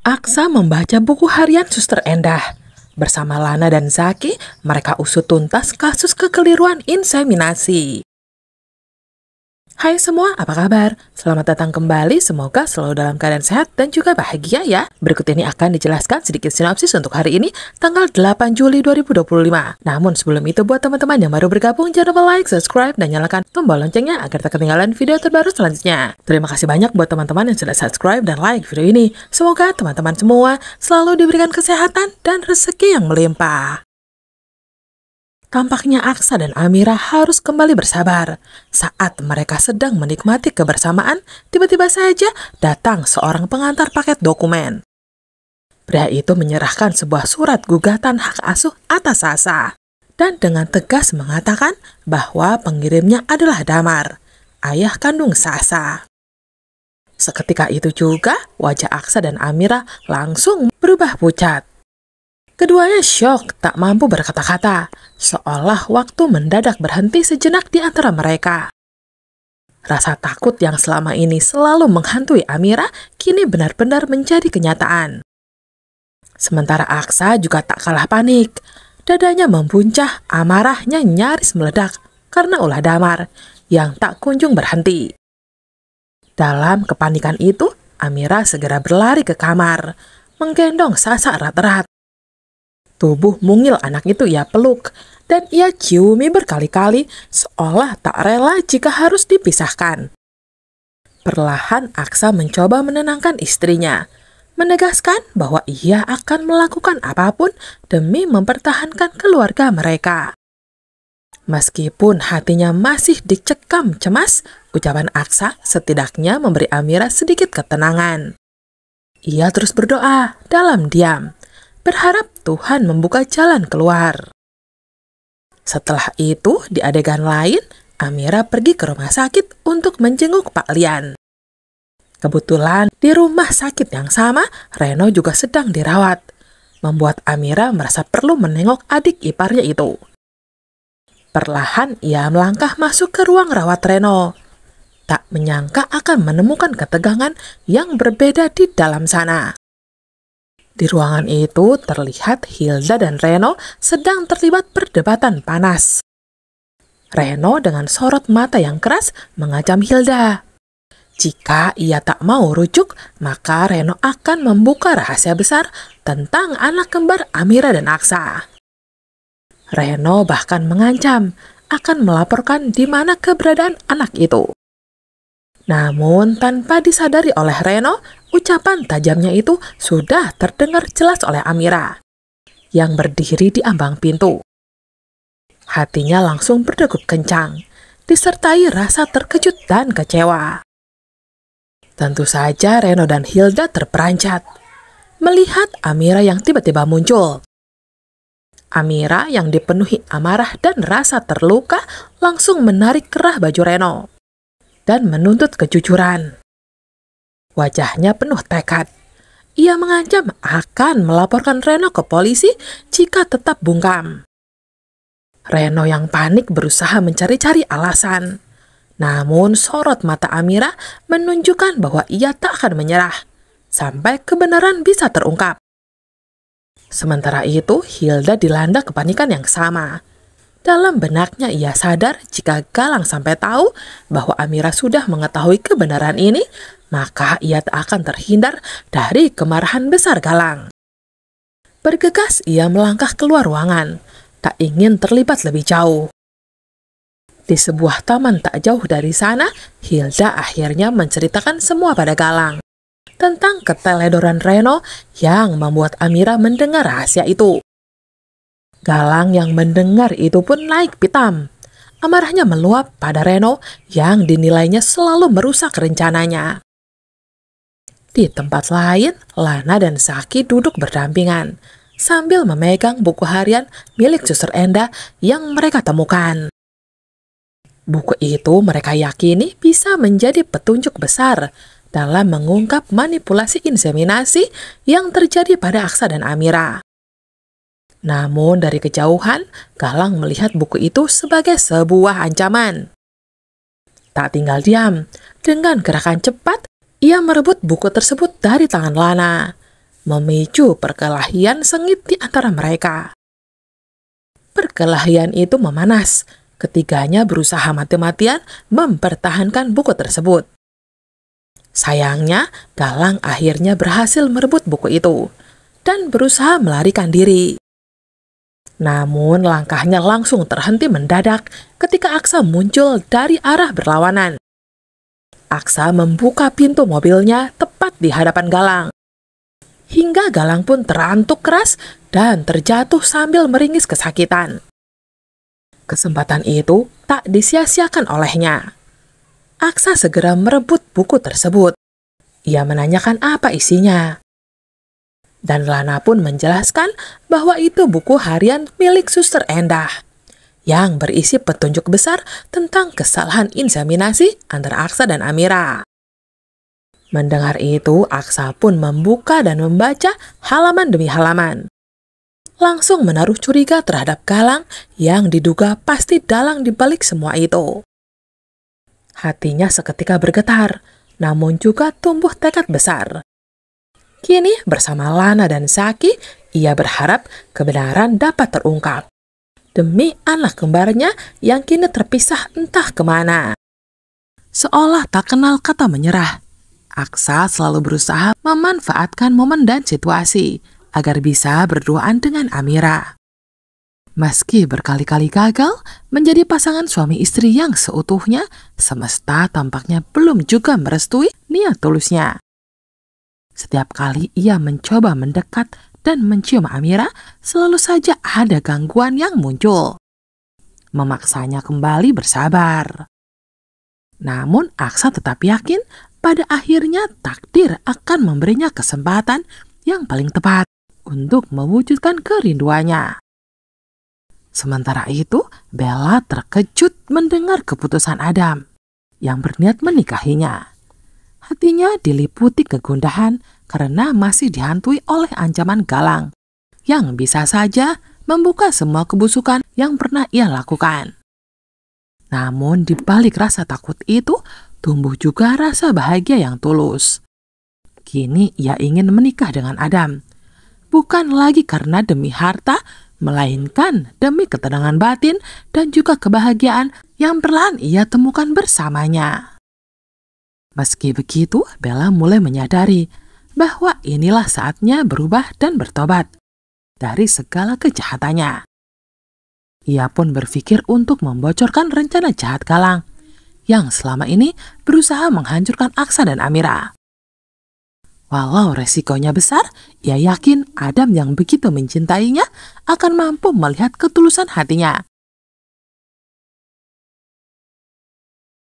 Aksa membaca buku harian Suster Endah. Bersama Lana dan Zaki, mereka usut tuntas kasus kekeliruan inseminasi. Hai semua, apa kabar? Selamat datang kembali, semoga selalu dalam keadaan sehat dan juga bahagia ya. Berikut ini akan dijelaskan sedikit sinopsis untuk hari ini, tanggal 8 Juli 2025. Namun sebelum itu, buat teman-teman yang baru bergabung, jangan lupa like, subscribe, dan nyalakan tombol loncengnya agar tak ketinggalan video terbaru selanjutnya. Terima kasih banyak buat teman-teman yang sudah subscribe dan like video ini. Semoga teman-teman semua selalu diberikan kesehatan dan rezeki yang melimpah. Tampaknya Aksa dan Amira harus kembali bersabar. Saat mereka sedang menikmati kebersamaan, tiba-tiba saja datang seorang pengantar paket dokumen. Pria itu menyerahkan sebuah surat gugatan hak asuh atas Sasa, dan dengan tegas mengatakan bahwa pengirimnya adalah Damar, ayah kandung Sasa. Seketika itu juga, wajah Aksa dan Amira langsung berubah pucat. Keduanya syok, tak mampu berkata-kata, seolah waktu mendadak berhenti sejenak di antara mereka. Rasa takut yang selama ini selalu menghantui Amira kini benar-benar menjadi kenyataan. Sementara Aksa juga tak kalah panik. Dadanya membuncah, amarahnya nyaris meledak karena ulah Damar yang tak kunjung berhenti. Dalam kepanikan itu, Amira segera berlari ke kamar, menggendong Sasa erat-erat. Tubuh mungil anak itu ia peluk, dan ia ciumi berkali-kali seolah tak rela jika harus dipisahkan. Perlahan Aksa mencoba menenangkan istrinya, menegaskan bahwa ia akan melakukan apapun demi mempertahankan keluarga mereka. Meskipun hatinya masih dicekam cemas, ucapan Aksa setidaknya memberi Amira sedikit ketenangan. Ia terus berdoa dalam diam, berharap Tuhan membuka jalan keluar. Setelah itu, di adegan lain, Amira pergi ke rumah sakit untuk menjenguk Pak Lian. Kebetulan, di rumah sakit yang sama, Reno juga sedang dirawat, membuat Amira merasa perlu menengok adik iparnya itu. Perlahan, ia melangkah masuk ke ruang rawat Reno. Tak menyangka akan menemukan ketegangan yang berbeda di dalam sana. Di ruangan itu terlihat Hilda dan Reno sedang terlibat perdebatan panas. Reno dengan sorot mata yang keras mengancam Hilda. Jika ia tak mau rujuk, maka Reno akan membuka rahasia besar tentang anak kembar Amira dan Aksa. Reno bahkan mengancam akan melaporkan di mana keberadaan anak itu. Namun tanpa disadari oleh Reno, ucapan tajamnya itu sudah terdengar jelas oleh Amira, yang berdiri di ambang pintu. Hatinya langsung berdegup kencang, disertai rasa terkejut dan kecewa. Tentu saja Reno dan Hilda terperanjat, melihat Amira yang tiba-tiba muncul. Amira yang dipenuhi amarah dan rasa terluka langsung menarik kerah baju Reno dan menuntut kejujuran. Wajahnya penuh tekad. Ia mengancam akan melaporkan Reno ke polisi jika tetap bungkam. Reno yang panik berusaha mencari-cari alasan. Namun sorot mata Amira menunjukkan bahwa ia tak akan menyerah sampai kebenaran bisa terungkap. Sementara itu, Hilda dilanda kepanikan yang sama. Dalam benaknya ia sadar jika Galang sampai tahu bahwa Amira sudah mengetahui kebenaran ini, maka ia tak akan terhindar dari kemarahan besar Galang. Bergegas ia melangkah keluar ruangan, tak ingin terlibat lebih jauh. Di sebuah taman tak jauh dari sana, Hilda akhirnya menceritakan semua pada Galang tentang keteledoran Reno yang membuat Amira mendengar rahasia itu. Galang yang mendengar itu pun naik pitam. Amarahnya meluap pada Reno yang dinilainya selalu merusak rencananya. Di tempat lain, Lana dan Zaki duduk berdampingan sambil memegang buku harian milik Suster Endah yang mereka temukan. Buku itu mereka yakini bisa menjadi petunjuk besar dalam mengungkap manipulasi inseminasi yang terjadi pada Aksa dan Amira. Namun dari kejauhan, Galang melihat buku itu sebagai sebuah ancaman. Tak tinggal diam, dengan gerakan cepat, ia merebut buku tersebut dari tangan Lana. memicu perkelahian sengit di antara mereka. Perkelahian itu memanas. Ketiganya berusaha mati-matian mempertahankan buku tersebut. Sayangnya, Galang akhirnya berhasil merebut buku itu dan berusaha melarikan diri. Namun langkahnya langsung terhenti mendadak ketika Aksa muncul dari arah berlawanan. Aksa membuka pintu mobilnya tepat di hadapan Galang. Hingga Galang pun terantuk keras dan terjatuh sambil meringis kesakitan. Kesempatan itu tak disia-siakan olehnya. Aksa segera merebut buku tersebut. Ia menanyakan apa isinya. Dan Lana pun menjelaskan bahwa itu buku harian milik Suster Endah yang berisi petunjuk besar tentang kesalahan inseminasi antara Aksa dan Amira. Mendengar itu, Aksa pun membuka dan membaca halaman demi halaman. Langsung menaruh curiga terhadap Galang yang diduga pasti dalang di balik semua itu. Hatinya seketika bergetar, namun juga tumbuh tekad besar. Kini bersama Lana dan Saki, ia berharap kebenaran dapat terungkap. Demi anak kembarnya yang kini terpisah entah kemana. Seolah tak kenal kata menyerah, Aksa selalu berusaha memanfaatkan momen dan situasi agar bisa berduaan dengan Amira. Meski berkali-kali gagal menjadi pasangan suami istri yang seutuhnya, semesta tampaknya belum juga merestui niat tulusnya. Setiap kali ia mencoba mendekat dan mencium Amira, selalu saja ada gangguan yang muncul, memaksanya kembali bersabar. Namun Aksa tetap yakin pada akhirnya takdir akan memberinya kesempatan yang paling tepat untuk mewujudkan kerinduannya. Sementara itu, Bella terkejut mendengar keputusan Adam yang berniat menikahinya. Hatinya diliputi kegundahan karena masih dihantui oleh ancaman Galang yang bisa saja membuka semua kebusukan yang pernah ia lakukan. Namun di balik rasa takut itu, tumbuh juga rasa bahagia yang tulus. Kini ia ingin menikah dengan Adam, bukan lagi karena demi harta, melainkan demi ketenangan batin dan juga kebahagiaan yang perlahan ia temukan bersamanya. Meski begitu, Bella mulai menyadari bahwa inilah saatnya berubah dan bertobat dari segala kejahatannya. Ia pun berpikir untuk membocorkan rencana jahat Galang yang selama ini berusaha menghancurkan Aksa dan Amira. Walau resikonya besar, ia yakin Adam yang begitu mencintainya akan mampu melihat ketulusan hatinya